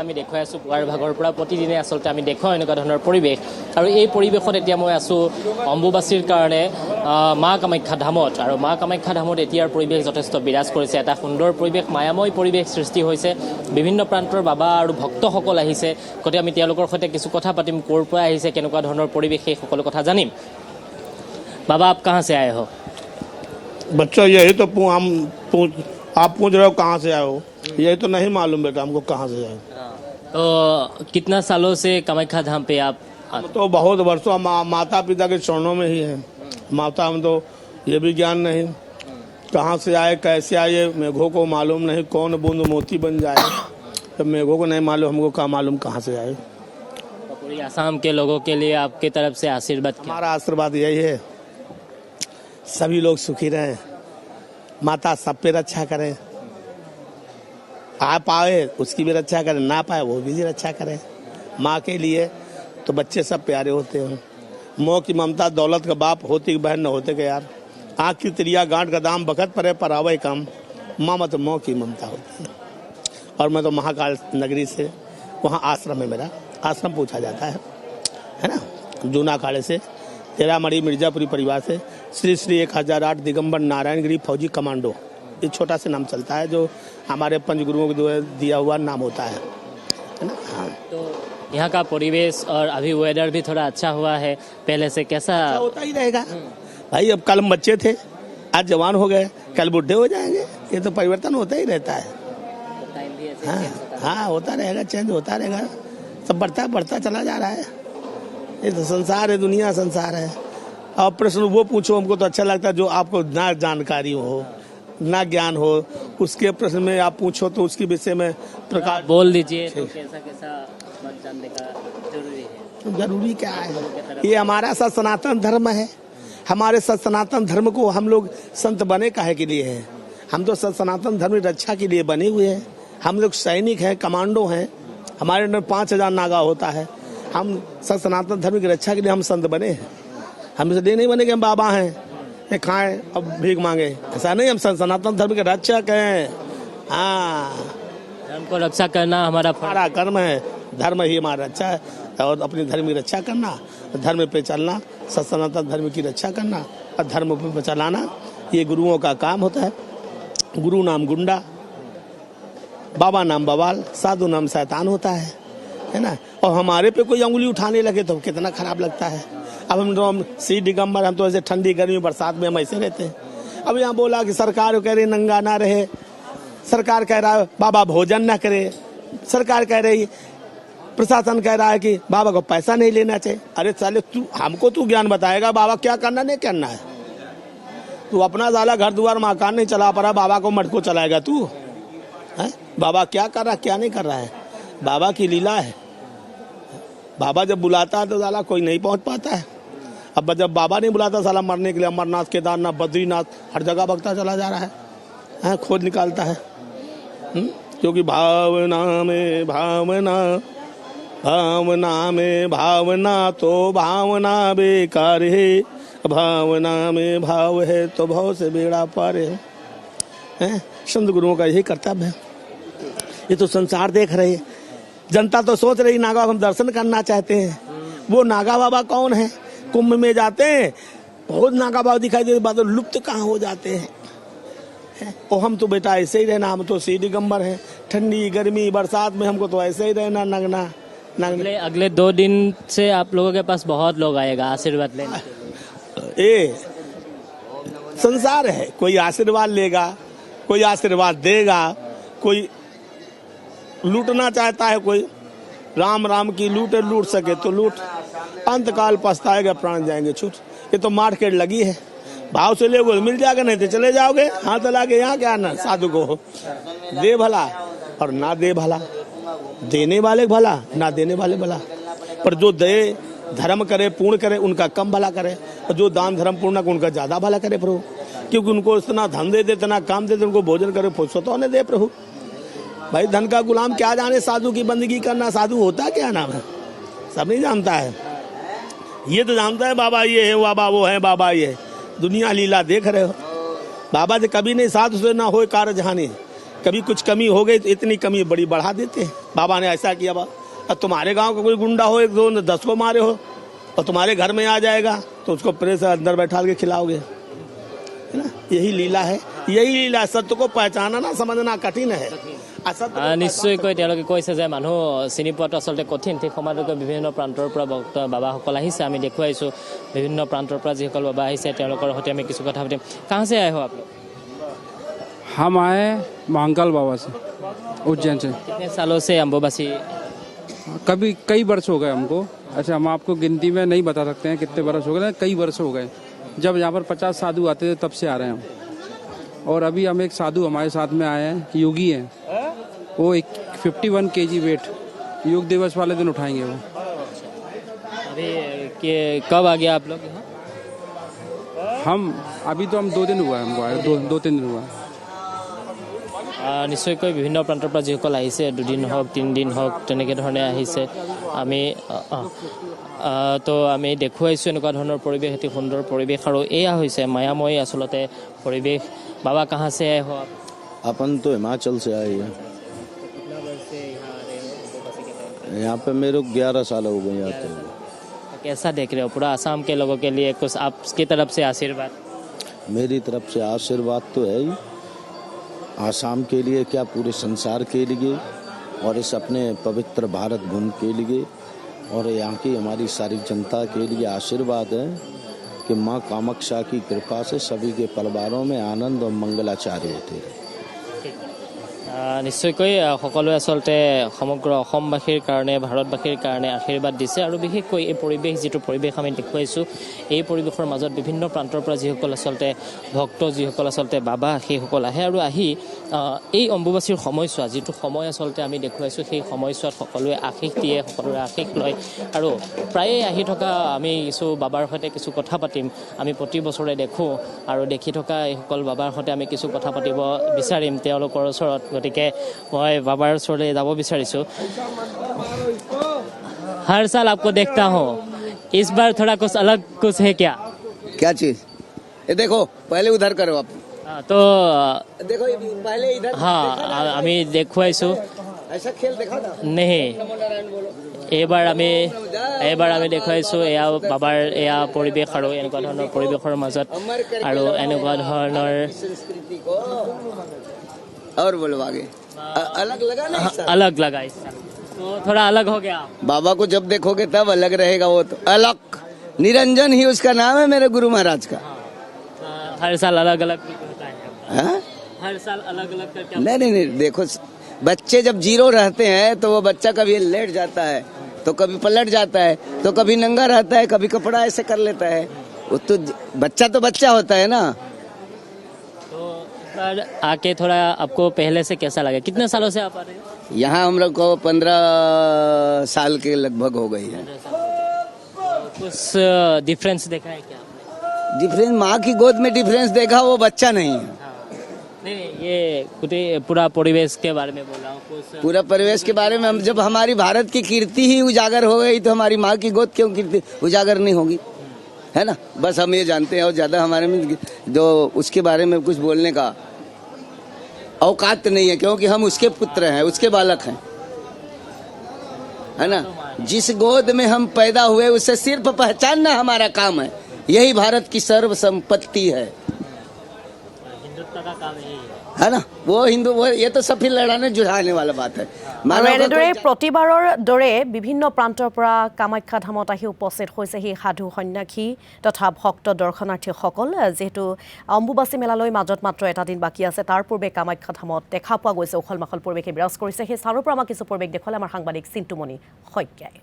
আমি দেখুৱাই আছোঁ পুৱাৰ ভাগৰ পৰা প্ৰতিদিনে আচলতে আমি দেখুৱাওঁ এনেকুৱা ধৰণৰ পৰিৱেশ আৰু এই পৰিৱেশত এতিয়া মই আছোঁ অম্বুবাচীৰ কাৰণে মা কামাখ্যা ধামত আৰু মা কামাখ্যা ধামত এতিয়াৰ পৰিৱেশ যথেষ্ট বিৰাজ কৰিছে এটা সুন্দৰ পৰিৱেশ মায়াময় পৰিৱেশ সৃষ্টি হৈছে বিভিন্ন প্ৰান্তৰ বাবা আৰু ভক্তসকল আহিছে গতিকে আমি তেওঁলোকৰ সৈতে কিছু কথা পাতিম ক'ৰ পৰা আহিছে কেনেকুৱা ধৰণৰ পৰিৱেশ সেই সকলো কথা জানিম बाबा आप कहाँ से आए हो बच्चा यही तो आप पूछ रहे हो कहाँ से आए हो यही तो नहीं मालूम बेटा हमको कहाँ से आए तो कितना सालों से कामाख्या धाम पे आप हम तो बहुत वर्षों माता पिता के चरणों में ही है माता हम तो ये भी ज्ञान नहीं कहाँ से आए कैसे आए मेघों को मालूम नहीं कौन बूंद मोती बन जाए तो मेघों को नहीं मालूम हमको कहाँ मालूम कहाँ से आए पूरी आसाम के लोगों के लिए आपकी तरफ से आशीर्वाद हमारा आशीर्वाद यही है सभी लोग सुखी रहें माता सब पे रक्षा करें आ पाए उसकी भी रक्षा करें ना पाए वो भी रक्षा करें माँ के लिए तो बच्चे सब प्यारे होते हैं मोह की ममता दौलत का बाप होती कि बहन न होते के यार आँख की त्रिया गांठ का दाम बखत परे पर आवे काम माँ मत मोह की ममता होती है और मैं तो महाकाल नगरी से वहाँ आश्रम है मेरा आश्रम पूछा जाता है ना जूना अखाड़े से तेरामढ़ी मिर्जापुरी परिवार से श्री श्री 1008 दिगंबर नारायणगिरी फौजी कमांडो ये छोटा सा नाम चलता है जो हमारे पंचगुरुओं को दिया हुआ नाम होता है ना। हाँ तो यहाँ का परिवेश और अभी वेदर भी थोड़ा अच्छा हुआ है पहले से कैसा होता ही रहेगा भाई अब कल हम बच्चे थे आज जवान हो गए कल बुढ़े हो जाएंगे ये तो परिवर्तन होता ही रहता है हाँ होता रहेगा चेंज होता रहेगा सब बढ़ता चला जा रहा है ये तो संसार है दुनिया संसार है अब प्रश्न वो पूछो हमको तो अच्छा लगता है जो आपको ना जानकारी हो ना ज्ञान हो उसके प्रश्न में आप पूछो तो उसके विषय में प्रकाश बोल दीजिए तो कैसा कैसा मत जानने का जरूरी है जरूरी क्या है ये हमारा सनातन धर्म है हमारे सनातन धर्म को हम लोग संत बने काहे के लिए हैं हम तो सनातन धर्म की रक्षा के लिए बने हुए हैं हम लोग सैनिक हैं कमांडो हैं हमारे अंदर 5000 नागा होता है हम सनातन धर्म की रक्षा के लिए हम संत बने हैं हम इसलिए नहीं बने कि हम बाबा हैं ये खाएं अब भीख मांगे ऐसा नहीं हम सनातन धर्म के रक्षक हैं हाँ धर्म को रक्षा करना हमारा कर्म है धर्म ही हमारा रक्षा है और अपने धर्म की रक्षा करना धर्म पे चलना सनातन धर्म की रक्षा करना और धर्म पे चलाना ये गुरुओं का काम होता है गुरु नाम गुंडा बाबा नाम बवाल साधु नाम शैतान होता है ना और हमारे पे कोई उंगली उठाने लगे तो कितना खराब लगता है अब हम सी दिगंबर हम तो ऐसे ठंडी गर्मी बरसात में हम ऐसे रहते हैं अब यहाँ बोला कि सरकार कह रही नंगा ना रहे सरकार कह रहा है बाबा भोजन ना करे सरकार कह रही प्रशासन कह रहा है कि बाबा को पैसा नहीं लेना चाहिए अरे चले हमको तू ज्ञान बताएगा बाबा क्या करना नहीं करना है तू अपना साला घर द्वार मकान नहीं चला पा रहा बाबा को मटको चलाएगा तू है बाबा क्या कर रहा क्या नहीं कर रहा है बाबा की लीला है बाबा जब बुलाता है तो साला कोई नहीं पहुंच पाता है अब जब बाबा नहीं बुलाता साला मरने के लिए अमरनाथ केदारनाथ बद्रीनाथ हर जगह भगता चला जा रहा है खोज निकालता है क्योंकि भावना में भावना भावना में भावना तो भावना बेकार है भावना में भाव है तो भाव से बेड़ा पार है संत गुरुओं का यही कर्तव्य है ये तो संसार देख रहे हैं जनता तो सोच रही नागा हम दर्शन करना चाहते हैं वो नागा बाबा कौन है कुंभ में जाते हैं बहुत नागा बाबा दिखाई देते बाद लुप्त कहाँ हो जाते हैं और हम तो बेटा ऐसे ही रहना हम तो सी दिगंबर हैं ठंडी गर्मी बरसात में हमको तो ऐसे ही रहना नगना अगले 2 दिन से आप लोगों के पास बहुत लोग आएगा आशीर्वाद लेने ये संसार है कोई आशीर्वाद लेगा कोई आशीर्वाद देगा कोई लूटना चाहता है कोई राम राम की लूट सके तो लूट अंतकाल पछताएगा प्राण जाएंगे छूट ये तो मार्केट लगी है भाव से ले मिल जाएगा नहीं तो चले जाओगे हाथ लाके यहाँ क्या ना साधु को दे भला और ना दे भला देने वाले भला ना देने वाले भला पर जो दे धर्म करे पूर्ण करे उनका कम भला करे और जो दान धर्म पूर्ण करे उनका ज्यादा भला करे प्रभु क्योंकि उनको इतना धन दे इतना काम दे उनको भोजन करे फुर्सत होने दे प्रभु भाई धन का गुलाम क्या जाने साधु की बंदगी करना साधु होता क्या नाम है सब नहीं जानता है ये तो जानता है बाबा ये है बाबा वो है बाबा ये दुनिया लीला देख रहे हो बाबा जी कभी नहीं साधु से ना हो कार्य जहानी कभी कुछ कमी हो गई तो इतनी कमी बड़ी बढ़ा देते हैं। बाबा ने ऐसा किया, अब तुम्हारे गांव का कोई गुंडा हो, 1 2 10 को मारे हो और तुम्हारे घर में आ जाएगा तो उसको प्रेस अंदर बैठा के खिलाओगे, है ना। यही लीला है, यही लीला। सत्य को पहचानना समझना कठिन है। নিশ্চয়কৈ তেওঁলোকে কৈছে যে মানুহ চিনি পোৱাটো আচলতে কঠিন। ঠিক সময়লৈকে বিভিন্ন প্ৰান্তৰ পৰা ভক্ত বাবাসকল আহিছে, আমি দেখুৱাইছোঁ বিভিন্ন প্ৰান্তৰ পৰা যিসকল বাবা আহিছে তেওঁলোকৰ সৈতে আমি কিছু কথা পাতিম। कहाँ से आए हो आप लोग? हम आए महाकाल बाबा से, उज्जैन से। कितने सालों से अम्बुबासी? कभी कई वर्ष हो गए हमको, अच्छा हम आपको गिनती में नहीं बता सकते हैं कितने वर्ष हो गए, कई वर्ष हो गए। जब यहाँ पर 50 साधु आते थे तब से आ रहे हैं हम। और अभी हम एक साधु हमारे साथ में आए हैं, योगी हैं, वो 51 kg वेट योग दिवस वाले दिन उठाएंगे वो। अभी कब आ गया आप लोग यहाँ? हम अभी तो हम 2 दिन हुआ है हमको आए, 2-3 दिन हुआ है। নিশ্চয়কৈ বিভিন্ন প্ৰান্তৰ পৰা যিসকল আহিছে, 2 দিন হওক 3 দিন হওক তেনেকৈ ধৰণে আহিছে। আমি তো আমি দেখুৱাইছোঁ এনেকুৱা ধৰণৰ পৰিৱেশ, অতি সুন্দৰ পৰিৱেশ। আৰু এয়া হৈছে মায়াময় আচলতে পৰিৱেশ। বাবা कहाँ से आए हो आप? अपन तो हिमाचल से आए हैं। यहाँ पे मेरे को 11 साल हो गए आते हुए। कैसा देख रहे हो पूरा आसाम के लोगों के लिए? कुछ आपकी तरफ से आशीर्वाद? मेरी तरफ से आशीर्वाद तो है ही, आसाम के लिए क्या पूरे संसार के लिए और इस अपने पवित्र भारत भूमि के लिए और यहाँ की हमारी सारी जनता के लिए आशीर्वाद है कि माँ कामाख्या की कृपा से सभी के परिवारों में आनंद और मंगलाचार्य होते रहे। নিশ্চয়কৈ সকলোৱে আচলতে সমগ্ৰ অসমবাসীৰ কাৰণে, ভাৰতবাসীৰ কাৰণে আশীৰ্বাদ দিছে। আৰু বিশেষকৈ এই পৰিৱেশ, যিটো পৰিৱেশ আমি দেখুৱাইছোঁ, এই পৰিৱেশৰ মাজত বিভিন্ন প্ৰান্তৰ পৰা যিসকল আচলতে ভক্ত, যিসকল আচলতে বাবা, সেইসকল আহে। আৰু আহি এই অম্বুবাচীৰ সময়ছোৱা, যিটো সময় আচলতে আমি দেখুৱাইছোঁ, সেই সময়ছোৱাত সকলোৱে আশীষ দিয়ে, সকলোৰে আশীষ লয়। আৰু প্ৰায়ে আহি থকা আমি কিছু বাবাৰ সৈতে কিছু কথা পাতিম, আমি প্ৰতি বছৰে দেখোঁ। আৰু দেখি থকা এইসকল বাবাৰ সৈতে আমি কিছু কথা পাতিব বিচাৰিম তেওঁলোকৰ ওচৰত। গতিকে মই বাবাৰ ওচৰলৈ যাব বিচাৰিছোঁ। हर साल आपको देखता हूँ, इस बार थोड़ा कुछ अलग कुछ है क्या? क्या चीज? ये देखो, पहले उधर करो आप। तो देखो पहले इधर। हाँ, আমি দেখুৱাইছোঁ। ऐसा खेल देखा था? नहीं, এইবাৰ আমি দেখুৱাইছোঁ এয়া বাবাৰ এয়া পৰিৱেশ আৰু এনেকুৱা ধৰণৰ পৰিৱেশৰ মাজত আৰু এনেকুৱা ধৰণৰ संस्कृति को और बोलो आगे। अलग लगा ना? अलग लगा इस साल, तो थोड़ा अलग हो गया। बाबा को जब देखोगे तब अलग रहेगा वो तो। अलग निरंजन ही उसका नाम है मेरे गुरु महाराज का। हर साल अलग अलग होता है। हाँ? हर साल अलग अलग करके। नहीं, देखो बच्चे जब 0 रहते हैं तो वो बच्चा कभी लेट जाता है, तो कभी पलट जाता है, तो कभी नंगा रहता है, कभी कपड़ा ऐसे कर लेता है। वो तो बच्चा होता है ना। पर आके थोड़ा आपको पहले से कैसा लगा? कितने सालों से आप आ रहे हैं? यहाँ हम लोग को 15 साल के लगभग हो गई है। कुछ डिफरेंस देखा है क्या? डिफरेंस माँ की गोद में डिफरेंस देखा, वो बच्चा नहीं है। नहीं, ये पूरा परिवेश के बारे में बोल रहा हूँ। कुछ पूरा परिवेश के बारे में जब हमारी भारत की कीर्ति ही उजागर हो गई तो हमारी माँ की गोद क्यों कीर्ति उजागर नहीं होगी, है ना। बस हम ये जानते हैं और ज्यादा हमारे में जो उसके बारे में कुछ बोलने का औकात नहीं है, क्योंकि हम उसके पुत्र हैं, उसके बालक हैं, है ना। जिस गोद में हम पैदा हुए उसे सिर्फ पहचानना हमारा काम है। यही भारत की सर्व संपत्ति है, हिंदुत्व का काम यही है ना। वो हिंदू ये तो सफी लड़ाने जुझाने वाला बात है। আৰু এনেদৰে প্ৰতিবাৰৰ দৰে বিভিন্ন প্ৰান্তৰ পৰা কামাখ্যা ধামত আহি উপস্থিত হৈছেহি সাধু সন্ন্যাসী তথা ভক্ত দৰ্শনাৰ্থীসকল। যিহেতু অম্বুবাচী মেলালৈ মাজত মাত্ৰ এটা দিন বাকী আছে, তাৰ পূৰ্বে কামাখ্যা ধামত দেখা পোৱা গৈছে উখল মাখল পৰিৱেশে বিৰাজ কৰিছে। সেই চাৰৰ পৰা আমাক কিছু পৰিৱেশ দেখুৱালে আমাৰ সাংবাদিক চিন্তুমণি শইকীয়াই।